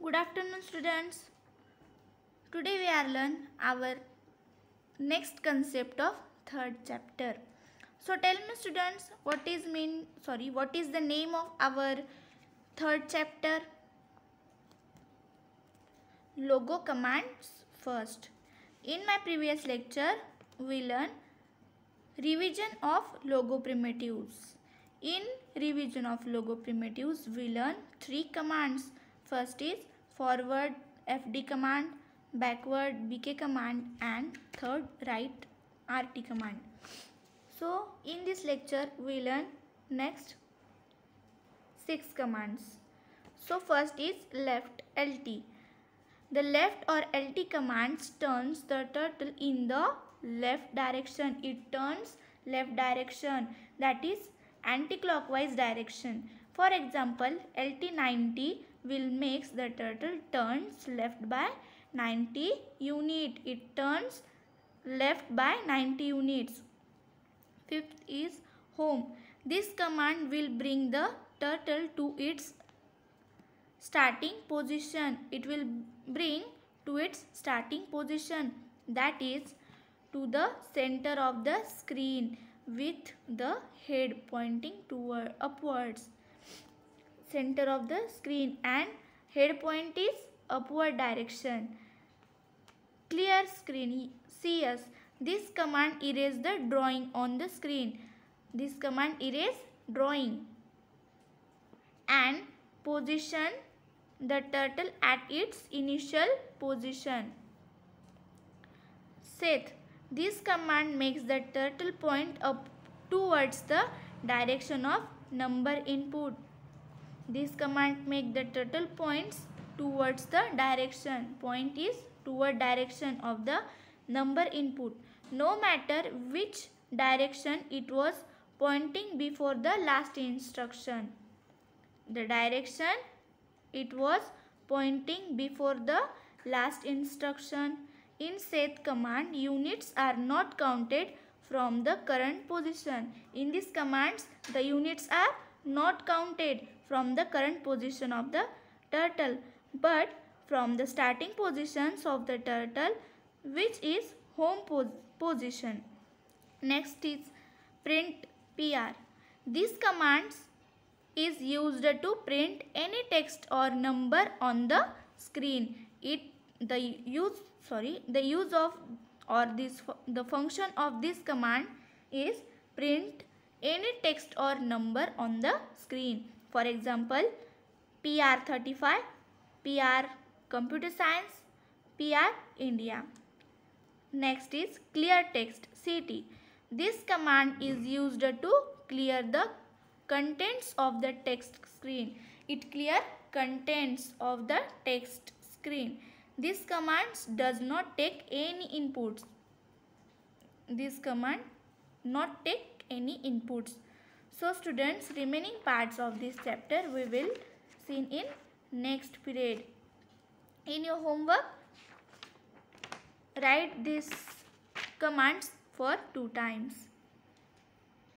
Good afternoon, students. Today we are learn our next concept of third chapter. So tell me, students, what is the name of our third chapter? Logo commands first. In my previous lecture, we learn revision of logo primitives. In revision of logo primitives, we learn three commands. First is forward FD command, backward BK command, and third right RT command. So in this lecture, we learn next 6 commands. So first is left LT. The left or LT commands turns the turtle in the left direction. It turns left direction, that is anti-clockwise direction. For example, LT90 will makes the turtle turns left by 90 unit. It turns left by 90 units. Fifth is home. This command will bring the turtle to its starting position. It will bring to its starting position, that is to the center of the screen with the head pointing toward upwards. Center of the screen and head point is upward direction. Clear screen CS. This command erases the drawing on the screen. This command erases drawing and position the turtle at its initial position. Set. This command makes the turtle point up towards the direction of number input. This command makes the turtle points towards the direction. Point is toward direction of the number input, no matter which direction it was pointing before the last instruction. The direction it was pointing before the last instruction. In set command, units are not counted from the current position. In these commands, the units are not counted from the current position of the turtle, but from the starting positions of the turtle, which is home position. Next is print PR. This command is used to print any text or number on the screen. The function of this command is print any text or number on the screen. For example, PR35, PR Computer Science, PR India. Next is clear text CT. This command is used to clear the contents of the text screen. It clears contents of the text screen. This command does not take any inputs. This command not take any inputs. So students, remaining parts of this chapter we will see in next period. In your homework, write these commands for 2 times.